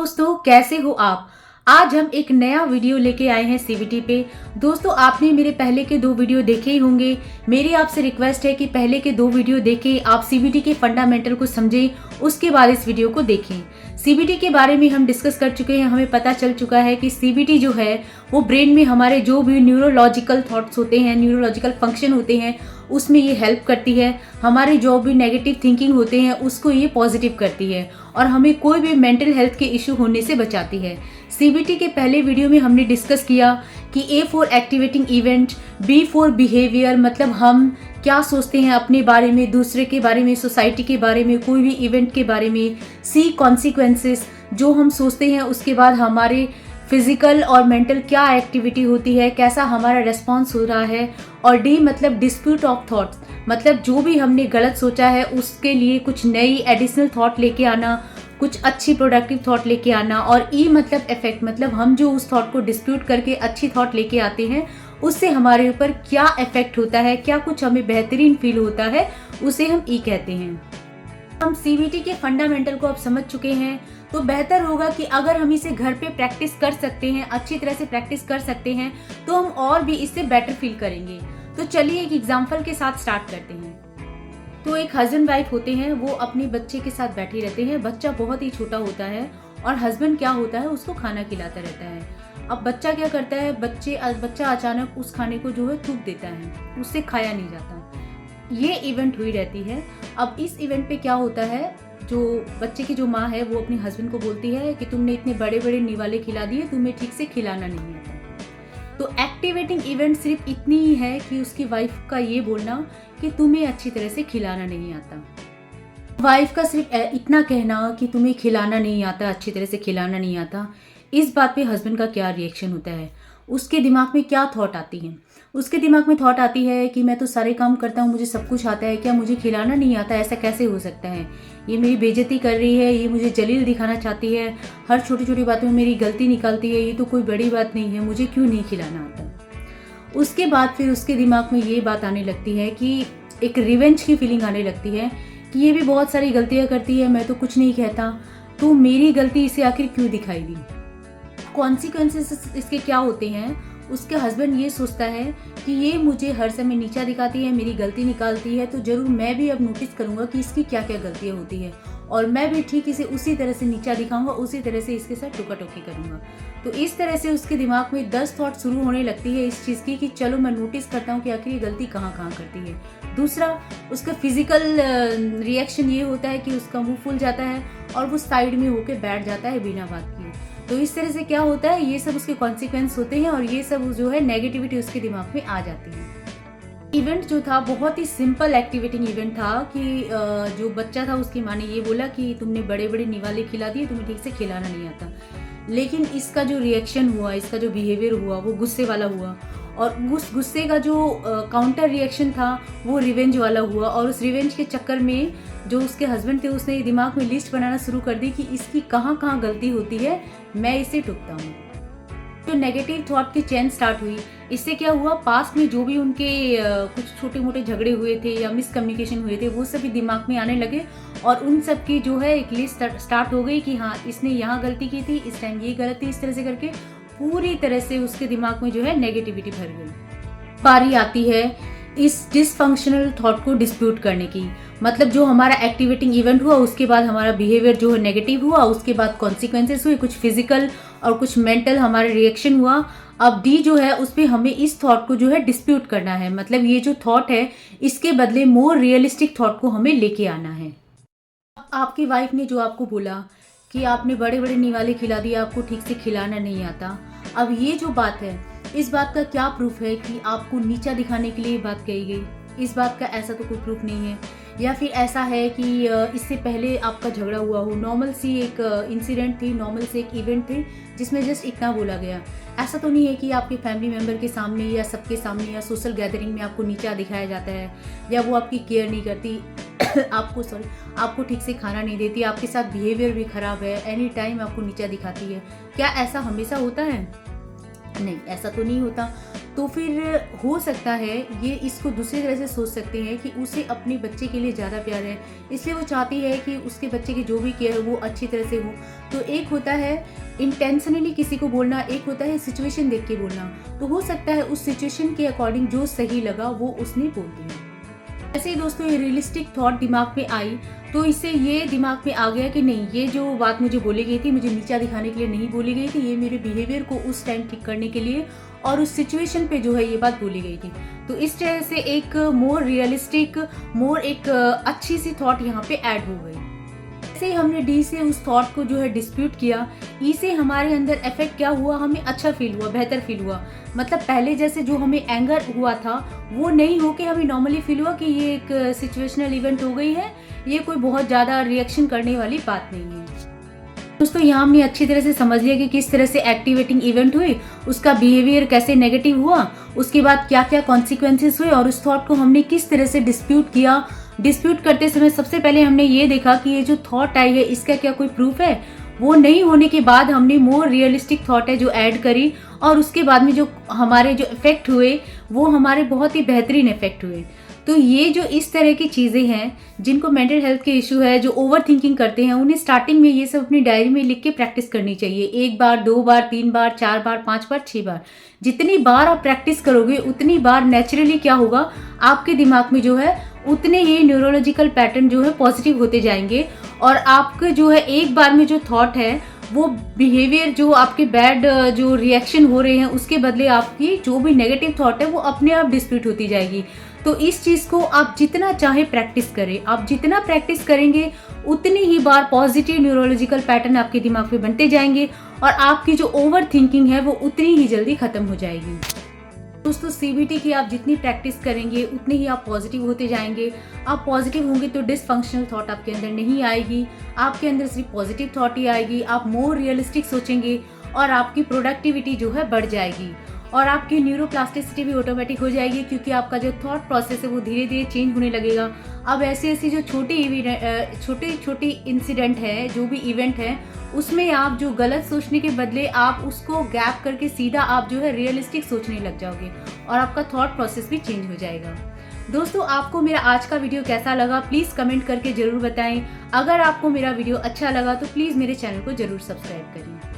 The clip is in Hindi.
दोस्तों, कैसे हो आप। आज हम एक नया वीडियो लेके आए हैं सीबीटी पे। दोस्तों, आपने मेरे पहले के 2 वीडियो देखे ही होंगे। मेरी आपसे रिक्वेस्ट है कि पहले के 2 वीडियो देखें, आप सीबीटी के फंडामेंटल को समझें, उसके बाद इस वीडियो को देखें। सीबीटी के बारे में हम डिस्कस कर चुके हैं। हमें पता चल चुका है कि सीबीटी जो है वो ब्रेन में हमारे जो भी न्यूरोलॉजिकल थॉट्स होते हैं, न्यूरोलॉजिकल फंक्शन होते हैं, उसमें ये हेल्प करती है। हमारे जो भी नेगेटिव थिंकिंग होते हैं उसको ये पॉजिटिव करती है और हमें कोई भी मेंटल हेल्थ के इशू होने से बचाती है। सीबीटी के पहले वीडियो में हमने डिस्कस किया कि A for activating event, B for behaviour, मतलब हम क्या सोचते हैं अपने बारे में, दूसरे के बारे में, सोसाइटी के बारे में, कोई भी इवेंट के बारे में। सी कॉन्सिक्वेंसेस, जो हम सोचते हैं उसके बाद हमारे फिजिकल और मेंटल क्या एक्टिविटी होती है, कैसा हमारा रेस्पॉन्स हो रहा है। और डी मतलब डिस्प्यूट ऑफ थॉट्स, मतलब जो भी हमने गलत सोचा है उसके लिए कुछ नई एडिशनल थॉट लेके आना, कुछ अच्छी प्रोडक्टिव थॉट लेके आना। और ई मतलब इफेक्ट, मतलब हम जो उस थॉट को डिस्प्यूट करके अच्छी थॉट लेके आते हैं उससे हमारे ऊपर क्या इफेक्ट होता है, क्या कुछ हमें बेहतरीन फील होता है, उसे हम ई कहते हैं। हम सीबीटी के फंडामेंटल को अब समझ चुके हैं, तो बेहतर होगा कि अगर हम इसे घर पे प्रैक्टिस कर सकते हैं, अच्छी तरह से प्रैक्टिस कर सकते हैं, तो हम और भी इससे बेटर फील करेंगे। तो चलिए एक एग्जांपल के साथ स्टार्ट करते हैं। तो एक हस्बैंड वाइफ होते हैं, वो अपने बच्चे के साथ बैठे रहते हैं। बच्चा बहुत ही छोटा होता है और हस्बैंड क्या होता है, उसको खाना खिलाता रहता है। अब बच्चा क्या करता है, बच्चा अचानक उस खाने को जो है थूक देता है, उससे खाया नहीं जाता। ये इवेंट हुई रहती है। अब इस इवेंट पे क्या होता है, जो बच्चे की जो माँ है वो अपने हस्बैंड को बोलती है कि तुमने इतने बड़े बड़े निवाले खिला दिए, तुम्हें ठीक से खिलाना नहीं आता। तो एक्टिवेटिंग इवेंट सिर्फ इतनी ही है कि उसकी वाइफ का ये बोलना कि तुम्हें अच्छी तरह से खिलाना नहीं आता। वाइफ का सिर्फ इतना कहना कि तुम्हें खिलाना नहीं आता, अच्छी तरह से खिलाना नहीं आता, इस बात पे हस्बैंड का क्या रिएक्शन होता है, उसके दिमाग में क्या थॉट आती है। उसके दिमाग में थॉट आती है कि मैं तो सारे काम करता हूँ, मुझे सब कुछ आता है, क्या मुझे खिलाना नहीं आता, ऐसा कैसे हो सकता है। ये मेरी बेइज्जती कर रही है, ये मुझे जलील दिखाना चाहती है, हर छोटी छोटी बातों में मेरी गलती निकालती है, ये तो कोई बड़ी बात नहीं है, मुझे क्यों नहीं खिलाना आता। उसके बाद फिर उसके दिमाग में ये बात आने लगती है कि एक रिवेंज की फीलिंग आने लगती है कि ये भी बहुत सारी गलतियाँ करती है, मैं तो कुछ नहीं कहता, तो मेरी गलती इसे आखिर क्यों दिखाई दी। कॉन्सिक्वेंसेस इसके क्या होते हैं, उसके हस्बैंड ये सोचता है कि ये मुझे हर समय नीचा दिखाती है, मेरी गलती निकालती है, तो जरूर मैं भी अब नोटिस करूंगा कि इसकी क्या क्या गलतियां होती है और मैं भी ठीक इसे उसी तरह से नीचा दिखाऊंगा, उसी तरह से इसके साथ टोका टोकी करूंगा। तो इस तरह से उसके दिमाग में 10 थॉट शुरू होने लगती है इस चीज़ की कि चलो मैं नोटिस करता हूँ कि आखिर ये गलती कहाँ कहाँ करती है। दूसरा, उसका फिजिकल रिएक्शन ये होता है कि उसका मुंह फूल जाता है और वो साइड में होकर बैठ जाता है बिना बात किए। तो इस तरह से क्या होता है, ये सब उसके कॉन्सिक्वेंस होते हैं और ये सब जो है नेगेटिविटी उसके दिमाग में आ जाती है। इवेंट जो था बहुत ही सिंपल एक्टिवेटिंग इवेंट था कि जो बच्चा था उसकी माँ ने ये बोला कि तुमने बड़े बड़े निवाले खिला दिए, तुम्हें ठीक से खिलाना नहीं आता। लेकिन इसका जो रिएक्शन हुआ, इसका जो बिहेवियर हुआ वो गुस्से वाला हुआ और उस गुस्से का जो काउंटर रिएक्शन था वो रिवेंज वाला हुआ। और उस रिवेंज के चक्कर में जो उसके हस्बैंड थे उसने दिमाग में लिस्ट बनाना शुरू कर दी कि इसकी कहाँ कहाँ गलती होती है, मैं इसे टोकता हूँ। जो नेगेटिव थॉट की चेन स्टार्ट हुई, इससे क्या हुआ, पास्ट में जो भी उनके कुछ छोटे मोटे झगड़े हुए थे या मिसकम्युनिकेशन हुए थे वो सभी दिमाग में आने लगे और उन सब की जो है एक लिस्ट स्टार्ट हो गई कि हाँ इसने यहाँ गलती की थी, इस टाइम ये गलती, इस तरह से करके पूरी तरह से उसके दिमाग में जो है नेगेटिविटी भर गई। बारी आती है इस डिसफंक्शनल थॉट को डिस्प्यूट करने की, मतलब जो हमारा एक्टिवेटिंग इवेंट हुआ उसके बाद हमारा बिहेवियर जो है नेगेटिव हुआ, उसके बाद कॉन्सिक्वेंसेस हुए, कुछ फिजिकल और कुछ मेंटल हमारा रिएक्शन हुआ। अब डी जो है उस पर हमें इस थॉट को जो है डिस्प्यूट करना है, मतलब ये जो थॉट है इसके बदले मोर रियलिस्टिक थॉट को हमें लेके आना है। आपकी वाइफ ने जो आपको बोला कि आपने बड़े बड़े निवाले खिला दिए, आपको ठीक से खिलाना नहीं आता, अब ये जो बात है इस बात का क्या प्रूफ है कि आपको नीचा दिखाने के लिए बात कही गई। इस बात का ऐसा तो कोई प्रूफ नहीं है। या फिर ऐसा है कि इससे पहले आपका झगड़ा हुआ हो, नॉर्मल सी एक इंसिडेंट थी, नॉर्मल से एक इवेंट थी जिसमें जस्ट इतना बोला गया। ऐसा तो नहीं है कि आपके फैमिली मेम्बर के सामने या सबके सामने या सोशल गैदरिंग में आपको नीचा दिखाया जाता है या वो आपकी केयर नहीं करती आपको ठीक से खाना नहीं देती, आपके साथ बिहेवियर भी खराब है, एनी टाइम आपको नीचा दिखाती है। क्या ऐसा हमेशा होता है? नहीं, ऐसा तो नहीं होता। तो फिर हो सकता है ये इसको दूसरी तरह से सोच सकते हैं कि उसे अपने बच्चे के लिए ज़्यादा प्यार है, इसलिए वो चाहती है कि उसके बच्चे की जो भी केयर है वो अच्छी तरह से हो। तो एक होता है इंटेंशनली किसी को बोलना, एक होता है सिचुएशन देख के बोलना। तो हो सकता है उस सिचुएशन के अकॉर्डिंग जो सही लगा वो उसने बोल दिया। ऐसे ही दोस्तों ये रियलिस्टिक थॉट दिमाग में आई तो इससे ये दिमाग में आ गया कि नहीं, ये जो बात मुझे बोली गई थी, मुझे नीचा दिखाने के लिए नहीं बोली गई थी, ये मेरे बिहेवियर को उस टाइम ठीक करने के लिए और उस सिचुएशन पे जो है ये बात बोली गई थी। तो इस तरह से एक मोर रियलिस्टिक, मोर एक अच्छी सी थॉट यहाँ पे ऐड हो गई। जैसे हमने डी से उस थॉट को जो है डिस्प्यूट किया, ई से हमारे अंदर इफेक्ट क्या हुआ, हमें अच्छा फील हुआ, बेहतर फील हुआ। मतलब पहले जैसे जो हमें एंगर हुआ था वो नहीं होके हमें नॉर्मली फील हुआ कि ये एक सिचुएशनल इवेंट हो गई है, ये कोई बहुत ज़्यादा रिएक्शन करने वाली बात नहीं है। दोस्तों यहाँ हमने अच्छी तरह से समझ लिया कि किस तरह से एक्टिवेटिंग इवेंट हुई, उसका बिहेवियर कैसे नेगेटिव हुआ, उसके बाद क्या क्या कॉन्सिक्वेंसेस हुए और उस थॉट को हमने किस तरह से डिस्प्यूट किया। डिस्प्यूट करते समय सबसे पहले हमने ये देखा कि ये जो थॉट आई है इसका क्या कोई प्रूफ है, वो नहीं होने के बाद हमने मोर रियलिस्टिक थॉट है जो ऐड करी और उसके बाद में जो हमारे जो इफेक्ट हुए वो हमारे बहुत ही बेहतरीन इफेक्ट हुए। तो ये जो इस तरह की चीज़ें हैं जिनको मेंटल हेल्थ के इशू है, जो ओवर थिंकिंग करते हैं, उन्हें स्टार्टिंग में ये सब अपनी डायरी में लिख के प्रैक्टिस करनी चाहिए। 1 बार, 2 बार, 3 बार, 4 बार, 5 बार, 6 बार, जितनी बार आप प्रैक्टिस करोगे उतनी बार नेचुरली क्या होगा, आपके दिमाग में जो है उतने ही न्यूरोलॉजिकल पैटर्न जो है पॉजिटिव होते जाएंगे और आपके जो है एक बार में जो थॉट है वो बिहेवियर, जो आपके बैड जो रिएक्शन हो रहे हैं उसके बदले आपकी जो भी नेगेटिव थॉट है वो अपने आप डिस्प्यूट होती जाएगी। तो इस चीज़ को आप जितना चाहे प्रैक्टिस करें, आप जितना प्रैक्टिस करेंगे उतनी ही बार पॉजिटिव न्यूरोलॉजिकल पैटर्न आपके दिमाग में बनते जाएंगे और आपकी जो ओवर थिंकिंग है वो उतनी ही जल्दी खत्म हो जाएगी। दोस्तों सीबीटी की आप जितनी प्रैक्टिस करेंगे उतने ही आप पॉजिटिव होते जाएंगे। आप पॉजिटिव होंगे तो डिसफंक्शनल थॉट आपके अंदर नहीं आएगी, आपके अंदर सिर्फ पॉजिटिव थॉट ही आएगी। आप मोर रियलिस्टिक सोचेंगे और आपकी प्रोडक्टिविटी जो है बढ़ जाएगी और आपकी न्यूरोप्लास्टिसिटी भी ऑटोमेटिक हो जाएगी क्योंकि आपका जो थॉट प्रोसेस है वो धीरे धीरे चेंज होने लगेगा। अब ऐसी ऐसी जो छोटी छोटी इंसिडेंट है, जो भी इवेंट है, उसमें आप जो गलत सोचने के बदले आप उसको गैप करके सीधा आप जो है रियलिस्टिक सोचने लग जाओगे और आपका थॉट प्रोसेस भी चेंज हो जाएगा। दोस्तों आपको मेरा आज का वीडियो कैसा लगा प्लीज़ कमेंट करके ज़रूर बताएं। अगर आपको मेरा वीडियो अच्छा लगा तो प्लीज़ मेरे चैनल को ज़रूर सब्सक्राइब करें।